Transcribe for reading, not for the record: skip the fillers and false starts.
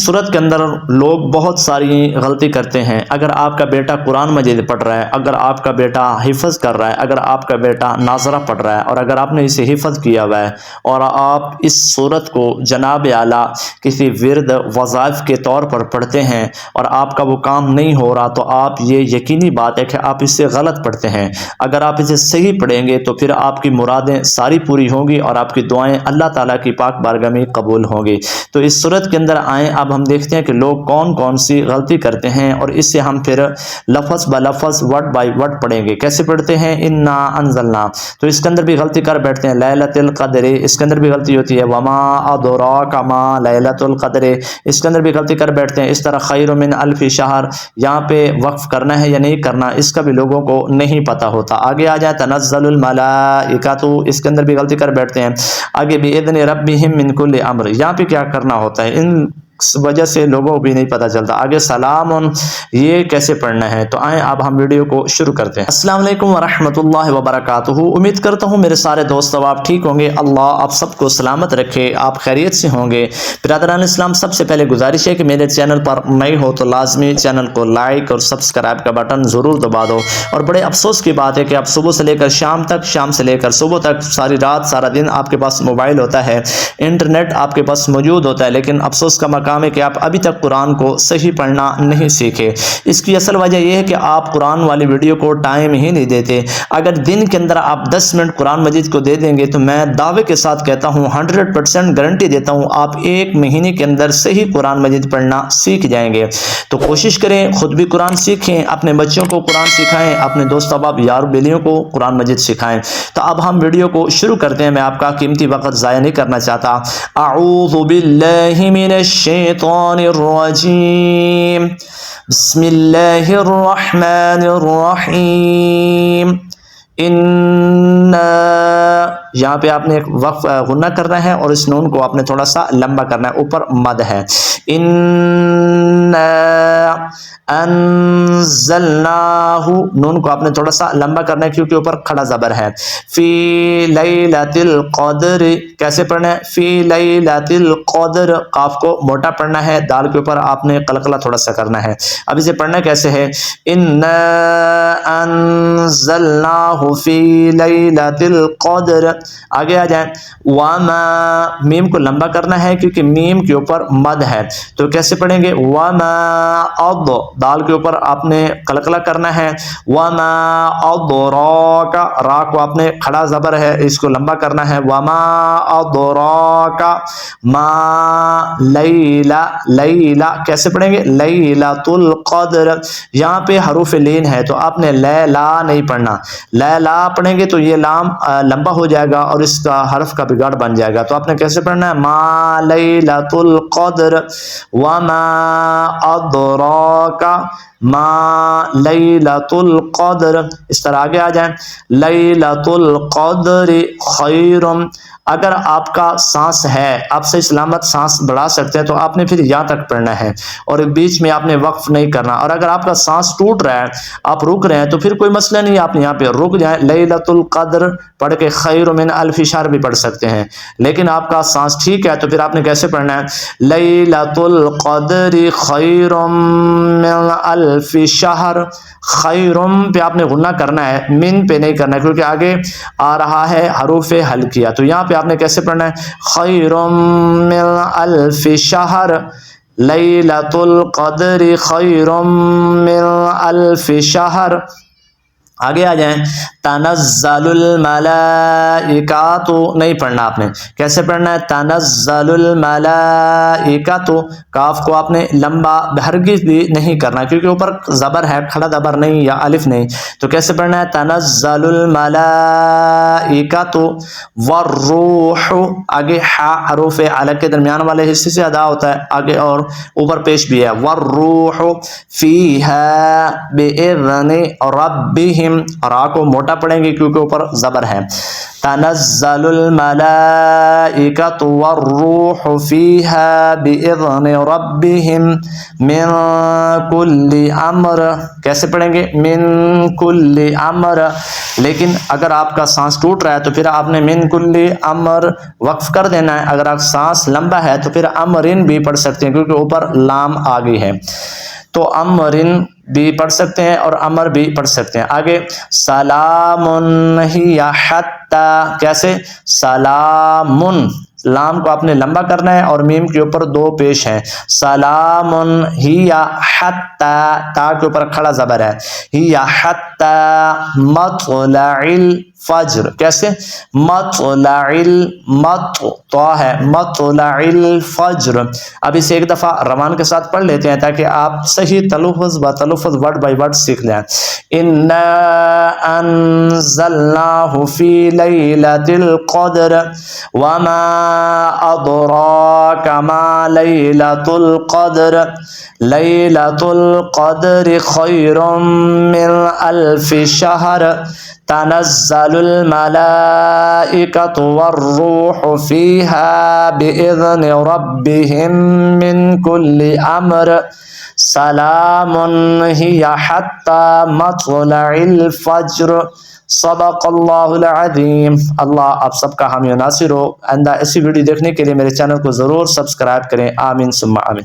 صورت کے اندر لوگ بہت ساری غلطی کرتے ہیں۔ اگر آپ کا بیٹا قرآن مجید پڑھ رہا ہے، اگر آپ کا بیٹا حفظ کر رہا ہے، اگر آپ کا بیٹا ناظرہ پڑھ رہا ہے اور اگر آپ نے اسے حفظ کیا ہوا ہے اور آپ اس صورت کو جناب اعلیٰ کسی ورد وظائف کے طور پر پڑھتے ہیں اور آپ کا وہ کام نہیں ہو رہا، تو آپ یہ یقینی بات ہے کہ آپ اس سے غلط پڑھتے ہیں۔ اگر آپ اسے صحیح پڑھیں گے تو پھر آپ کی مرادیں ساری پوری ہوں گی اور آپ کی دعائیں اللہ تعالیٰ کی پاک بارگاہ میں قبول ہوں گی۔ تو اس صورت کے اندر آئیں، اب ہم دیکھتے ہیں کہ لوگ کون کون سی غلطی کرتے ہیں اور اس سے ہم پھر لفظ بلفظ ورڈ بائی ورڈ پڑھیں گے۔ کیسے پڑھتے ہیں؟ انا انزلنا، تو اس کے اندر بھی غلطی کر بیٹھتے ہیں۔ لیلۃ القدر، اس کے اندر بھی غلطی ہوتی ہے۔ وما ادراک ما لیلۃ القدر، اس کے اندر بھی غلطی کر بیٹھتے ہیں۔ اس طرح خیر من الف شہر، یہاں پہ وقف کرنا ہے یا نہیں کرنا اس کا بھی لوگوں کو نہیں پتہ ہوتا۔ آگے آ جائیں تنزل الملائکۃ، اس کے اندر بھی غلطی کر بیٹھتے ہیں۔ آگے باذن ربہم من کل امر، یہاں پہ کیا کرنا ہوتا ہے ان وجہ سے لوگوں کو بھی نہیں پتہ چلتا۔ آگے سلام، یہ کیسے پڑھنا ہے؟ تو آئیں اب ہم ویڈیو کو شروع کرتے ہیں۔ السلام علیکم ورحمۃ اللہ وبرکاتہ، امید کرتا ہوں میرے سارے دوست آپ ٹھیک ہوں گے، اللہ آپ سب کو سلامت رکھے، آپ خیریت سے ہوں گے۔ برادران اسلام، سب سے پہلے گزارش ہے کہ میرے چینل پر نئے ہو تو لازمی چینل کو لائک اور سبسکرائب کا بٹن ضرور دبا دو۔ اور بڑے افسوس کی بات ہے کہ آپ صبح سے لے کر شام تک، شام سے لے کر صبح تک، ساری رات سارا دن آپ کے پاس موبائل ہوتا ہے، انٹرنیٹ آپ کے پاس موجود ہوتا ہے، لیکن افسوس کا مقام ہے کہ آپ ابھی تک قرآن کو صحیح پڑھنا نہیں سیکھے۔ اس کی اصل وجہ یہ ہے کہ آپ قرآن والی ویڈیو کو ٹائم ہی نہیں دیتے۔ اگر دن کے اندر آپ 10 منٹ قرآن مجید کو دے دیں گے تو میں دعوے کے ساتھ کہتا ہوں، 100% گارنٹی دیتا ہوں، آپ 1 مہینے کے اندر صحیح قرآن مجید پڑھنا سیکھ جائیں گے۔ تو کوشش کریں، خود بھی قرآن سیکھیں، اپنے بچوں کو قرآن سکھائیں، اپنے دوست احباب یار بیلیوں کو قرآن مجید سکھائیں۔ تو اب ہم ویڈیو کو شروع کرتے ہیں، میں آپ کا قیمتی وقت ضائع نہیں کرنا چاہتا۔ اعوذ باللہ من الشیطان الرجیم، بسم اللہ الرحمن الرحیم۔ یہاں پہ آپ نے ایک وقف غنہ کرنا ہے اور اس نون کو آپ نے تھوڑا سا لمبا کرنا ہے، اوپر مد ہے۔ انزلناہ، نون کو آپ نے تھوڑا سا لمبا کرنا ہے کیونکہ اوپر کھڑا زبر ہے۔ فی لیلۃ القدر، کیسے پڑھنا ہے؟ فی لیلۃ القدر، قاف کو موٹا پڑھنا ہے، دال کے اوپر آپ نے قلقلہ تھوڑا سا کرنا ہے۔ اب اسے پڑھنا کیسے ہے؟ انا انزلناہ فی لیلۃ القدر۔ آگے آ جائیں، وما، میم کو لمبا کرنا ہے کیونکہ میم کے اوپر مد ہے، تو کیسے پڑھیں گے؟ وما اض، دال کے اوپر آپ نے قلقلہ کرنا ہے۔ وما ادراک، را کو آپ نے کھڑا زبر ہے، اس کو لمبا کرنا ہے۔ وما ادراک ما لیلہ، لیلہ کیسے پڑھیں گے؟ لیلۃ القدر، یہاں پہ حروف لین ہے تو آپ نے لیلا نہیں پڑھنا، لیلا پڑھیں گے تو یہ لام لمبا ہو جائے گا اور اس کا حرف کا بگاڑ بن جائے گا، تو آپ نے کیسے پڑھنا ہے؟ ما لیلۃ القدر وما ادراک ما لیلۃ القدر۔ اس طرح آگے آ جائیں، لیلۃ القدر خیر، اگر آپ کا سانس ہے، آپ صحیح سلامت سانس بڑھا سکتے ہیں تو آپ نے پھر یہاں تک پڑھنا ہے اور بیچ میں آپ نے وقف نہیں کرنا۔ اور اگر آپ کا سانس ٹوٹ رہا ہے، آپ رک رہے ہیں تو پھر کوئی مسئلہ نہیں، آپ یہاں پہ رک جائیں، لیلۃ القدر پڑھ کے خیر من الف شہر بھی پڑھ سکتے ہیں۔ لیکن آپ کا سانس ٹھیک ہے تو پھر آپ نے کیسے پڑھنا ہے؟ لیلۃ القدر خیر من الف شہر، خیرم پہ آپ نے غنہ کرنا ہے، من پہ نہیں کرنا ہے کیونکہ آگے آ رہا ہے حروف حلقیہ، تو یہاں پہ آپ نے کیسے پڑھنا ہے؟ خیرم من الف شہر، لیلۃ القدر خیرم من الف شہر۔ آگے آ جائیں، تنزل الملائکۃ نہیں پڑھنا آپ نے، کیسے پڑھنا ہے؟ تنزل الملائکۃ، کاف کو آپ نے لمبا ہرگز بھی نہیں کرنا کیونکہ اوپر زبر ہے، کھڑا زبر نہیں یا الف نہیں، تو کیسے پڑھنا ہے؟ تنزل الملائکۃ والروح، آگے ہا حروف علق کے درمیان والے حصے سے ادا ہوتا ہے، آگے اور اوپر پیش بھی ہے، والروح فیہا بإذن ربہم، ربهم، را کو موٹا پڑھیں گے کیونکہ اوپر زبر ہے، تنزل الملائکۃ والروح فیہا بإذن ربهم من کل امر، کیسے پڑھیں گے؟ من کل امر، لیکن اگر آپ کا سانس ٹوٹ رہا ہے تو پھر آپ نے من کل امر وقف کر دینا ہے، اگر آپ سانس لمبا ہے تو پھر امرن بھی پڑھ سکتے ہیں کیونکہ اوپر لام آ گئی ہے، تو امرن بھی پڑھ سکتے ہیں اور امر بھی پڑھ سکتے ہیں۔ آگے سلام ہی حتی، کیسے؟ سلامن، لام کو آپ نے لمبا کرنا ہے اور میم کے اوپر دو پیش ہیں، سلام ہی حتی، تا کے اوپر کھڑا زبر ہے، ہی حتی مطلع الفجر، کیسے؟ مطلع تو ہے مطلع الفجر۔ اب اسے ایک دفعہ روان کے ساتھ پڑھ لیتے ہیں تاکہ آپ صحیح تلفظ با تلفظ ورڈ بائی ورڈ سیکھ لیں۔ انا انزلناہ فی لیلۃ القدر وما ادراک ما لیلۃ القدر لیلۃ القدر خیر من الف شہر تنزل الملائکۃ والروح فیہا بإذن ربهم من کل امر سلام ہی حتی مطلع الفجر۔ صدق اللہ العظیم۔ اللہ آپ سب کا حامی و ناصر ہو۔ آئندہ ایسی ویڈیو دیکھنے کے لیے میرے چینل کو ضرور سبسکرائب کریں۔ آمین ثم آمین۔